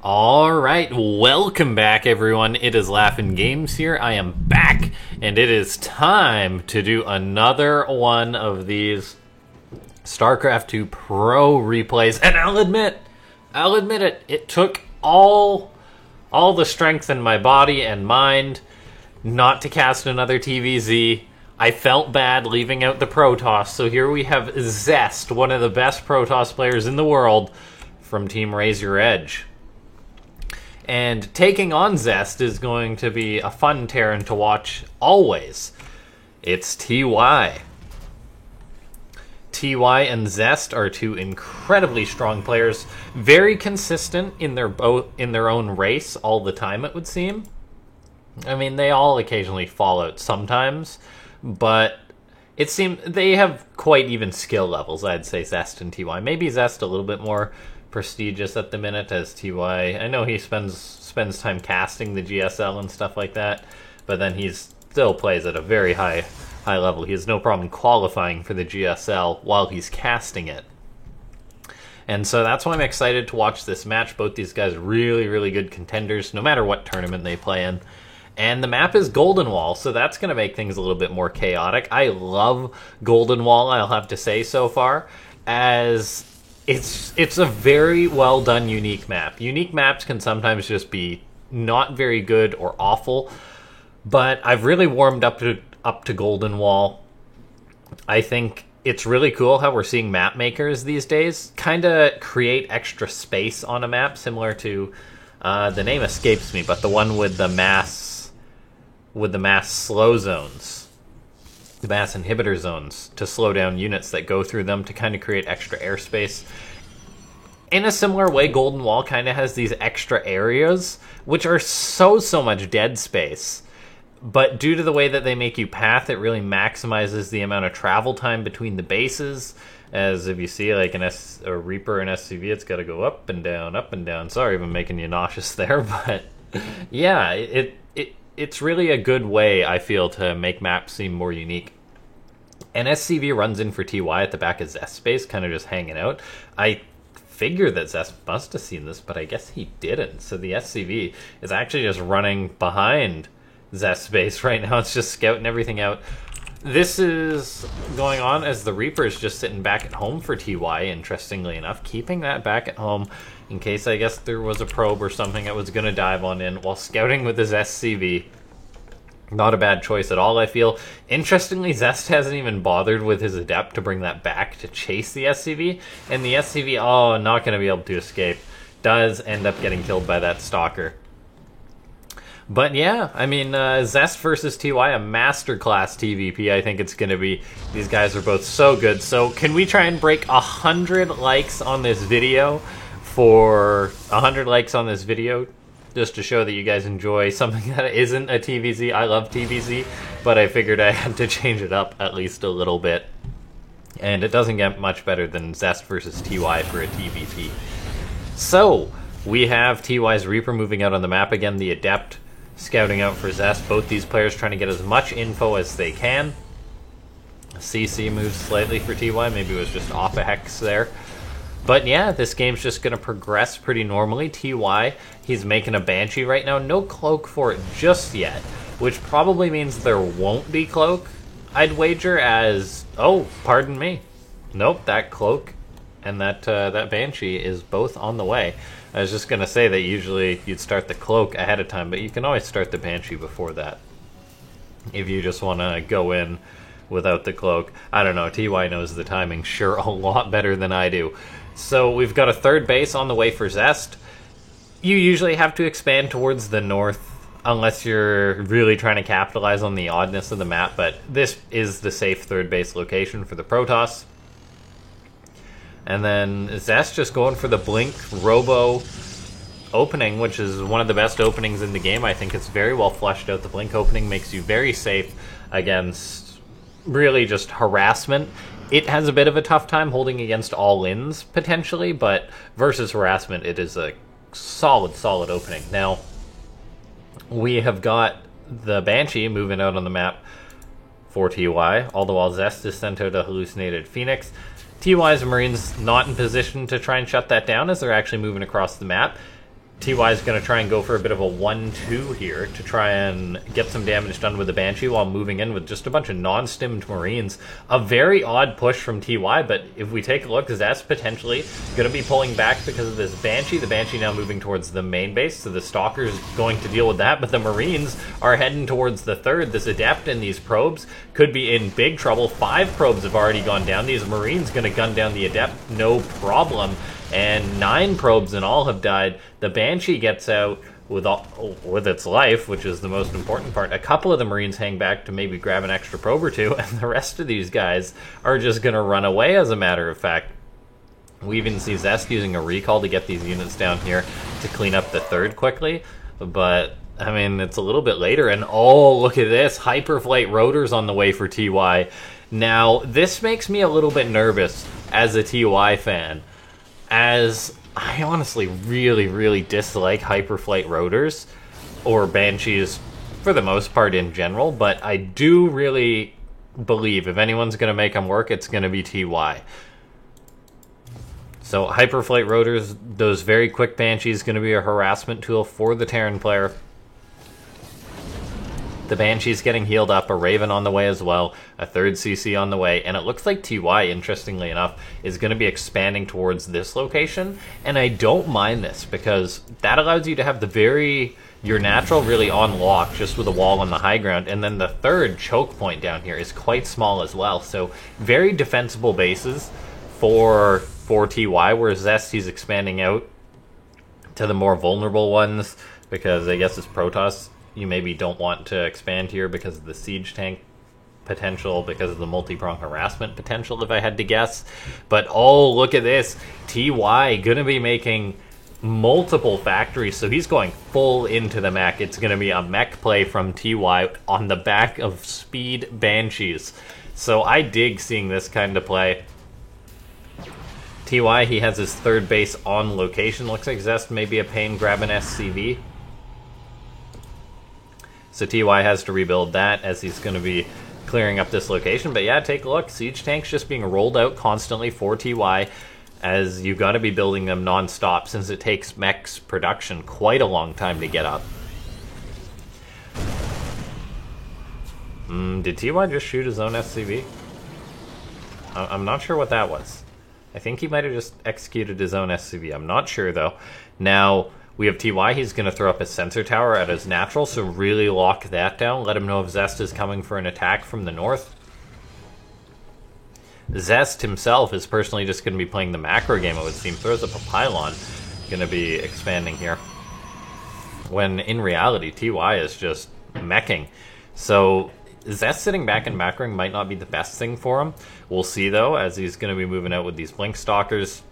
Alright, welcome back everyone. It is Laughin' Games here. I am back, and it is time to do another one of these StarCraft 2 Pro replays. And I'll admit it, it took all the strength in my body and mind not to cast another TVZ. I felt bad leaving out the Protoss, so here we have Zest, one of the best Protoss players in the world, from Team Raise Your Edge. And taking on Zest is going to be a fun Terran to watch always. It's TY. TY and Zest are two incredibly strong players, very consistent in their own race all the time, it would seem. I mean, they all occasionally fall out sometimes, but it seems they have quite even skill levels, I'd say, Zest and TY. Maybe Zest a little bit more prestigious at the minute as TY. I know he spends time casting the GSL and stuff like that, but then he still plays at a very high level. He has no problem qualifying for the GSL while he's casting it. And so that's why I'm excited to watch this match. Both these guys are really good contenders, no matter what tournament they play in. And the map is Golden Wall, so that's going to make things a little bit more chaotic. I love Golden Wall, I'll have to say so far, as it's a very well done unique map. Unique maps can sometimes just be not very good or awful, but I've really warmed up to Golden Wall. I think it's really cool how we're seeing map makers these days kind of create extra space on a map, similar to the name escapes me, but the one with the mass slow zones, the mass inhibitor zones, to slow down units that go through them to kind of create extra airspace. In a similar way, Golden Wall kind of has these extra areas, which are so much dead space. But due to the way that they make you path, it really maximizes the amount of travel time between the bases. As if you see, like a Reaper and SCV, it's got to go up and down, up and down. Sorry if I'm making you nauseous there, but yeah, it's really a good way, I feel, to make maps seem more unique. And SCV runs in for TY at the back of Zest space, kind of just hanging out. I figure that Zest must have seen this, but I guess he didn't. So the SCV is actually just running behind Zest space right now. It's just scouting everything out. This is going on as the Reaper is just sitting back at home for TY, interestingly enough, keeping that back at home in case, I guess, there was a probe or something that was going to dive on in while scouting with his SCV. Not a bad choice at all, I feel. Interestingly, Zest hasn't even bothered with his Adept to bring that back to chase the SCV, and the SCV, not going to be able to escape. Does end up getting killed by that Stalker. But yeah, I mean, Zest versus TY, a masterclass TVP, I think it's going to be. These guys are both so good. So can we try and break 100 likes on this video for 100 likes on this video? Just to show that you guys enjoy something that isn't a TVZ. I love TVZ, but I figured I had to change it up at least a little bit. And it doesn't get much better than Zest versus TY for a TVP. So, we have TY's Reaper moving out on the map again, the Adept scouting out for Zest. Both these players trying to get as much info as they can. CC moves slightly for TY, maybe it was just off a hex there. But yeah, this game's just going to progress pretty normally. TY, he's making a Banshee right now. No cloak for it just yet, which probably means there won't be cloak, I'd wager, as... Oh, pardon me. Nope, that cloak and that Banshee is both on the way. I was just going to say that usually you'd start the cloak ahead of time, but you can always start the Banshee before that if you just want to go in without the cloak. I don't know, TY knows the timing sure a lot better than I do. So we've got a third base on the way for Zest. You usually have to expand towards the north unless you're really trying to capitalize on the oddness of the map, but this is the safe third base location for the Protoss. And then Zest just going for the Blink Robo opening, which is one of the best openings in the game. I think it's very well fleshed out. The Blink opening makes you very safe against really just harassment. It has a bit of a tough time holding against all-ins, potentially, but versus harassment, it is a solid opening. Now, we have got the Banshee moving out on the map for TY, all the while Zest is sent out a hallucinated Phoenix. TY's Marines not in position to try and shut that down as they're actually moving across the map. TY is going to try and go for a bit of a 1-2 here to try and get some damage done with the Banshee while moving in with just a bunch of non-stimmed Marines. A very odd push from TY, but if we take a look, Zest potentially going to be pulling back because of this Banshee. The Banshee now moving towards the main base, so the Stalker's going to deal with that, but the Marines are heading towards the third. This Adept and these probes could be in big trouble. 5 probes have already gone down. These Marines going to gun down the Adept, no problem. And 9 probes in all have died. The Banshee gets out with its life, which is the most important part. A couple of the Marines hang back to maybe grab an extra probe or two, and the rest of these guys are just going to run away, as a matter of fact. We even see Zest using a recall to get these units down here to clean up the third quickly, but I mean, it's a little bit later, and oh, look at this. Hyperflight Rotors on the way for TY. Now, this makes me a little bit nervous as a TY fan, as I honestly really, really dislike Hyperflight Rotors, or Banshees for the most part in general, but I do really believe if anyone's going to make them work, it's going to be TY. So Hyperflight Rotors, those very quick Banshees, going to be a harassment tool for the Terran player. The Banshee's getting healed up, a Raven on the way as well, a third CC on the way, and it looks like TY, interestingly enough, is going to be expanding towards this location, and I don't mind this, because that allows you to have your natural really on lock, just with a wall on the high ground, and then the third choke point down here is quite small as well, so very defensible bases for TY, whereas Zest, he's expanding out to the more vulnerable ones, because I guess it's Protoss. You maybe don't want to expand here because of the siege tank potential, because of the multi-prong harassment potential, if I had to guess. But oh, look at this. TY gonna be making multiple factories, so he's going full into the mech. It's gonna be a mech play from TY on the back of speed Banshees. So I dig seeing this kind of play. TY, he has his third base on location. Looks like Zest may be a pain grabbing SCV. So TY has to rebuild that as he's going to be clearing up this location. But yeah, take a look. Siege tanks just being rolled out constantly for TY, as you've got to be building them non-stop, since it takes mechs production quite a long time to get up. Did TY just shoot his own SCV? I'm not sure what that was. I think he might have just executed his own SCV. I'm not sure, though. Now, we have TY. He's going to throw up his sensor tower at his natural, so really lock that down. Let him know if Zest is coming for an attack from the north. Zest himself is personally just going to be playing the macro game, it would seem. Throws up a pylon. Going to be expanding here. When in reality, TY is just meching. So Zest sitting back and macroing might not be the best thing for him. We'll see, though, as he's going to be moving out with these Blink Stalkers.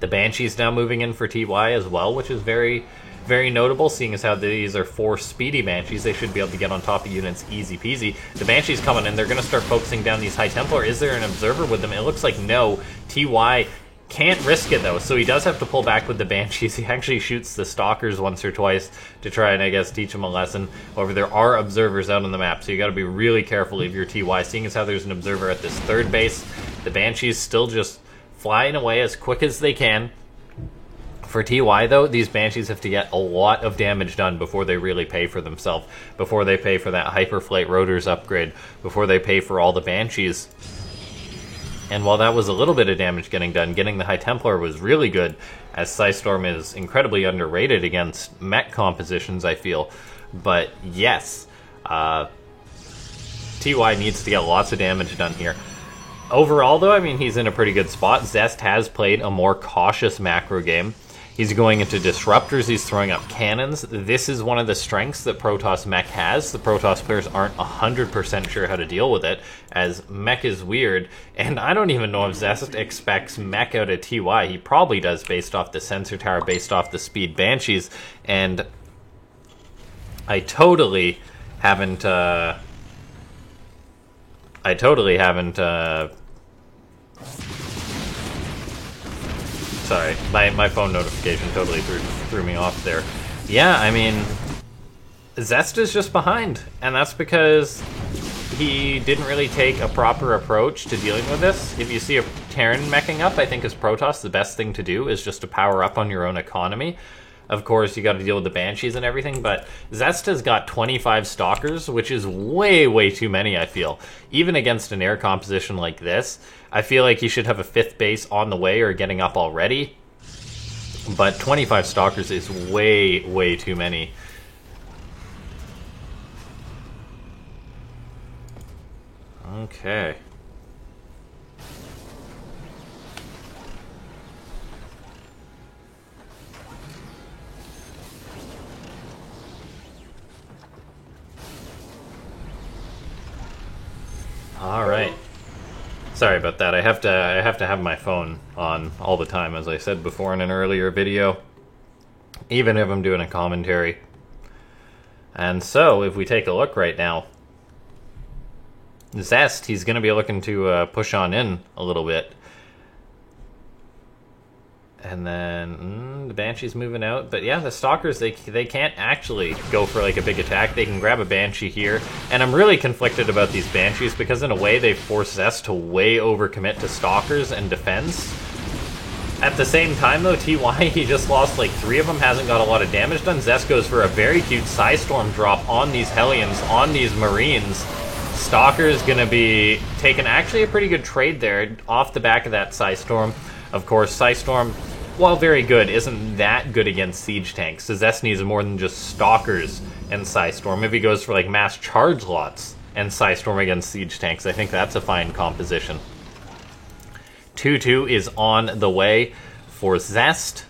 The Banshee's now moving in for TY as well, which is very, very notable, seeing as how these are 4 speedy Banshees. They should be able to get on top of units easy peasy. The Banshee's coming in. They're going to start focusing down these High Templar. Is there an observer with them? It looks like no. TY can't risk it, though, so he does have to pull back with the Banshees. He actually shoots the Stalkers once or twice to try and, I guess, teach them a lesson. However, there are observers out on the map, so you got to be really careful if you're TY, seeing as how there's an observer at this third base. The Banshee's still just flying away as quick as they can. For TY, though, these Banshees have to get a lot of damage done before they really pay for themselves, before they pay for that Hyperflight Rotors upgrade, before they pay for all the Banshees. And while that was a little bit of damage getting done, getting the High Templar was really good, as Psystorm is incredibly underrated against mech compositions, I feel. But yes, TY needs to get lots of damage done here. Overall, though, I mean, he's in a pretty good spot. Zest has played a more cautious macro game. He's going into disruptors, he's throwing up cannons. This is one of the strengths that Protoss mech has. The Protoss players aren't 100% sure how to deal with it, as mech is weird, and I don't even know if Zest expects mech out of TY. He probably does, based off the sensor tower, based off the speed Banshees, and I totally haven't sorry, my phone notification totally threw me off there. Yeah, I mean, Zest is just behind, and that's because he didn't really take a proper approach to dealing with this. If you see a Terran meching up, I think as Protoss, the best thing to do is just to power up on your own economy. Of course, you got to deal with the Banshees and everything, but Zest has got 25 Stalkers, which is way, way too many, I feel. Even against an air composition like this, I feel like he should have a 5th base on the way or getting up already. But 25 Stalkers is way, way too many. Okay. All right. Sorry about that. I have to have my phone on all the time, as I said before in an earlier video, even if I'm doing a commentary. And so, if we take a look right now, Zest, he's going to be looking to push on in a little bit. And then the Banshee's moving out. But yeah, the Stalkers, they can't actually go for like a big attack. They can grab a Banshee here. And I'm really conflicted about these Banshees because in a way they force Zest to way overcommit to Stalkers and defense. At the same time though, TY, he just lost like 3 of them, hasn't got a lot of damage done. Zest goes for a very cute Psystorm drop on these Hellions, on these Marines. Stalker's gonna be taking actually a pretty good trade there off the back of that Psystorm. Of course, Psystorm, while very good, isn't that good against siege tanks. So Zest needs more than just Stalkers and Psystorm. If he goes for like mass charge lots and Psystorm against siege tanks, I think that's a fine composition. 2-2 is on the way for Zest.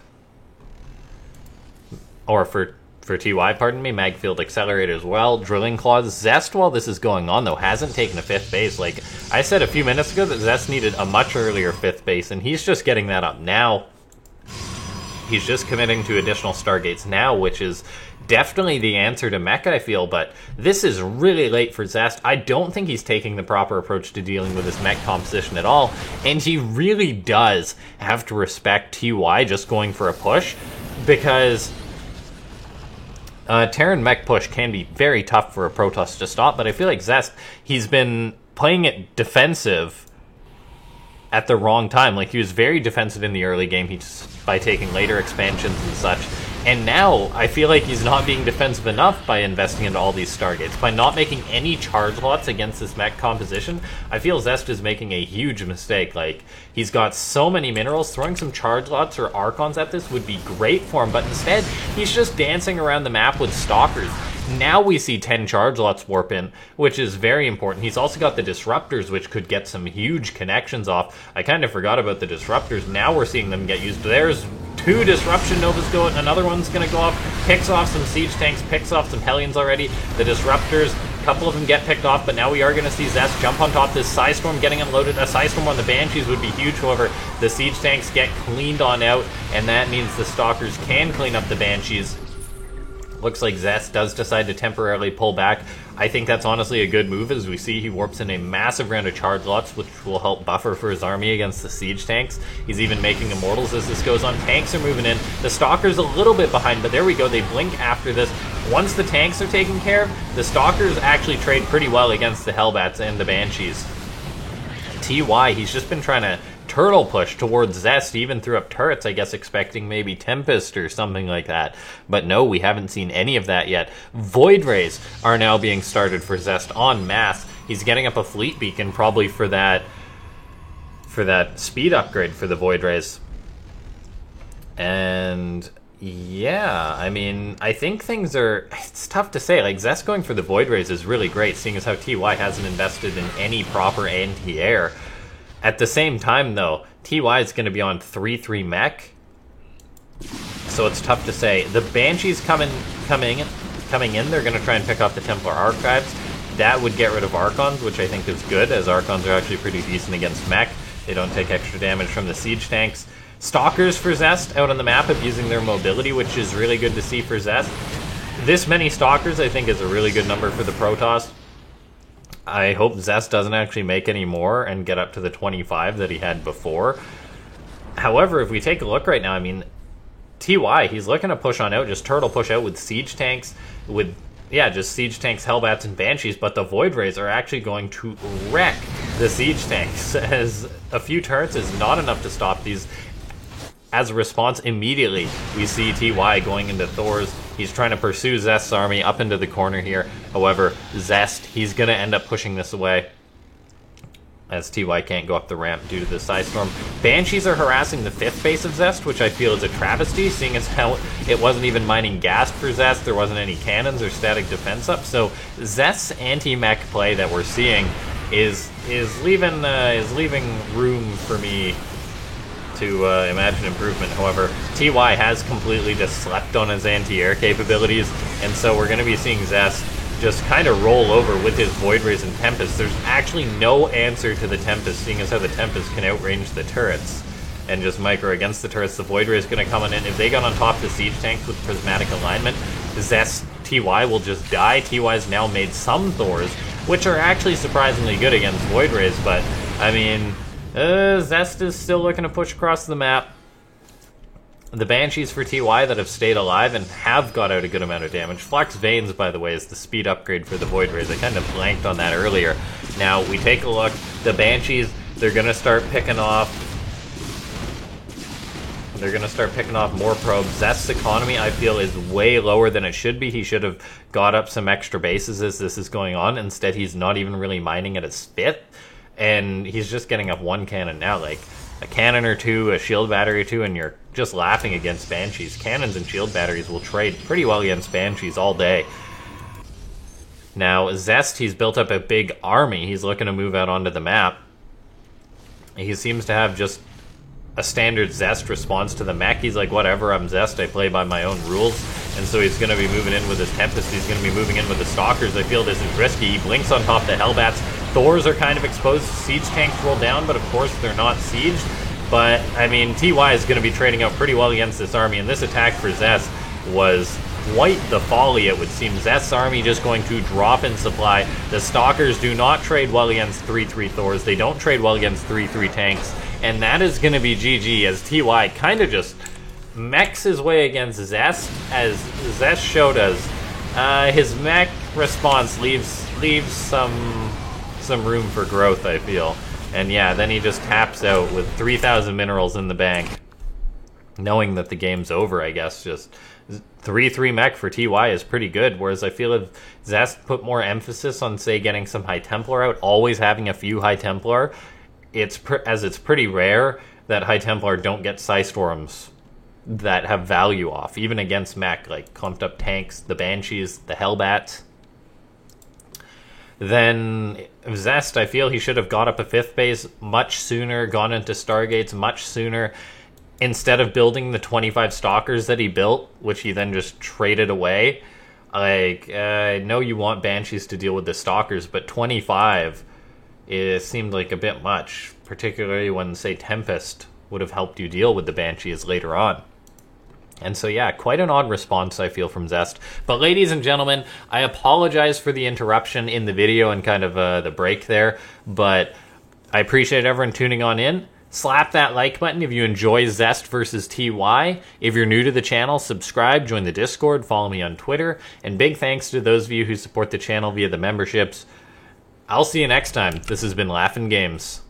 Or for TY, pardon me. Magfield Accelerator as well. Drilling Claws. Zest, while this is going on, though, hasn't taken a 5th base. Like I said a few minutes ago that Zest needed a much earlier 5th base, and he's just getting that up now. He's just committing to additional Stargates now, which is definitely the answer to Mech, I feel, but this is really late for Zest. I don't think he's taking the proper approach to dealing with this Mech composition at all, and he really does have to respect TY just going for a push, because Terran Mech push can be very tough for a Protoss to stop, but I feel like Zest, he's been playing it defensive at the wrong time. Like, he was very defensive in the early game by taking later expansions and such. And now, I feel like he's not being defensive enough by investing into all these Stargates. By not making any charge lots against this mech composition, I feel Zest is making a huge mistake. Like, he's got so many minerals, throwing some charge lots or Archons at this would be great for him, but instead, he's just dancing around the map with Stalkers. Now we see 10 charge lots warp in, which is very important. He's also got the Disruptors, which could get some huge connections off. I kind of forgot about the Disruptors. Now we're seeing them get used. There's 2 Disruption Novas going, another one's going to go off, picks off some Siege Tanks, picks off some Hellions already. The Disruptors, a couple of them get picked off, but now we are going to see Zest jump on top. This Psystorm getting unloaded. A Psystorm on the Banshees would be huge. However, the Siege Tanks get cleaned on out, and that means the Stalkers can clean up the Banshees. Looks like Zest does decide to temporarily pull back. I think that's honestly a good move. As we see, he warps in a massive round of charge lots, which will help buffer for his army against the siege tanks. He's even making immortals as this goes on. Tanks are moving in. The Stalker's a little bit behind, but there we go. They blink after this. Once the tanks are taken care of, the Stalkers actually trade pretty well against the Hellbats and the Banshees. TY, he's just been trying to turtle push towards Zest, even threw up turrets, I guess, expecting maybe Tempest or something like that. But no, we haven't seen any of that yet. Void Rays are now being started for Zest en masse. He's getting up a fleet beacon probably for that speed upgrade for the Void Rays. And yeah, I mean, I think things are, it's tough to say. Like, Zest going for the Void Rays is really great, seeing as how TY hasn't invested in any proper anti-air. At the same time, though, TY is going to be on 3-3 mech, so it's tough to say. The Banshees coming in, they're going to try and pick off the Templar Archives. That would get rid of Archons, which I think is good, as Archons are actually pretty decent against mech. They don't take extra damage from the siege tanks. Stalkers for Zest out on the map abusing their mobility, which is really good to see for Zest. This many Stalkers, I think, is a really good number for the Protoss. I hope Zest doesn't actually make any more and get up to the 25 that he had before. However, if we take a look right now, I mean, TY, he's looking to push on out, just turtle push out with siege tanks, with, yeah, just siege tanks, Hellbats, and Banshees, but the Void Rays are actually going to wreck the siege tanks, as a few turrets is not enough to stop these. as a response, immediately we see TY going into Thor's. He's trying to pursue Zest's army up into the corner here. However, Zest, he's going to end up pushing this away, as TY can't go up the ramp due to the Psystorm. Banshees are harassing the 5th base of Zest, which I feel is a travesty, seeing as how it wasn't even mining gas for Zest, there wasn't any cannons or static defense up, so Zest's anti-mech play that we're seeing is leaving room for me to imagine improvement. However, TY has completely just slept on his anti-air capabilities, and so we're going to be seeing Zest just kind of roll over with his Void Rays and Tempest. There's actually no answer to the Tempest, seeing as how the Tempest can outrange the turrets and just micro against the turrets. The Void Ray is going to come in, and if they got on top of the siege tanks with prismatic alignment, Zest TY will just die. TY's now made some Thors, which are actually surprisingly good against Void Rays, but I mean, Zest is still looking to push across the map. The Banshees for TY that have stayed alive and have got out a good amount of damage. Flux Veins, by the way, is the speed upgrade for the Void Rays. I kind of blanked on that earlier. Now, we take a look. The Banshees, they're going to start picking off... more probes. Zest's economy, I feel, is way lower than it should be. He should have got up some extra bases as this is going on. Instead, he's not even really mining at his 5th. And he's just getting up 1 cannon now, like a cannon or 2, a shield battery or 2, and you're just laughing against Banshees. Cannons and shield batteries will trade pretty well against Banshees all day. Now, Zest, he's built up a big army. He's looking to move out onto the map. He seems to have just a standard Zest response to the mech. He's like, whatever, I'm Zest, I play by my own rules. And so he's going to be moving in with his Tempest, he's going to be moving in with the Stalkers. I feel this is risky. He blinks on top of the Hellbats. Thors are kind of exposed. Siege tanks roll down, but of course they're not sieged. But, I mean, TY is going to be trading out pretty well against this army, and this attack for Zest was quite the folly, it would seem. Zest's army just going to drop in supply. The Stalkers do not trade well against 3-3 Thors. They don't trade well against 3-3 tanks. And that is going to be GG, as TY kind of just mechs his way against Zest, as Zest showed us. His mech response leaves some room for growth, I feel. And yeah, then he just taps out with 3,000 minerals in the bank, knowing that the game's over, I guess. Just 3-3 mech for TY is pretty good, whereas I feel if Zest put more emphasis on, say, getting some High Templar out, always having a few High Templar, it's pretty rare that High Templar don't get Psystorms that have value off, even against mech, like clumped up tanks, the Banshees, the Hellbats. Then Zest, I feel he should have got up a 5th base much sooner, gone into Stargates much sooner, instead of building the 25 Stalkers that he built, which he then just traded away. Like, I know you want Banshees to deal with the Stalkers, but 25... it seemed like a bit much, particularly when, say, Tempest would have helped you deal with the Banshees later on. And so, yeah, quite an odd response, I feel, from Zest. But ladies and gentlemen, I apologize for the interruption in the video and kind of the break there, but I appreciate everyone tuning on in. Slap that like button if you enjoy Zest versus TY. If you're new to the channel, subscribe, join the Discord, follow me on Twitter, and big thanks to those of you who support the channel via the memberships. I'll see you next time. This has been Laughin' Games.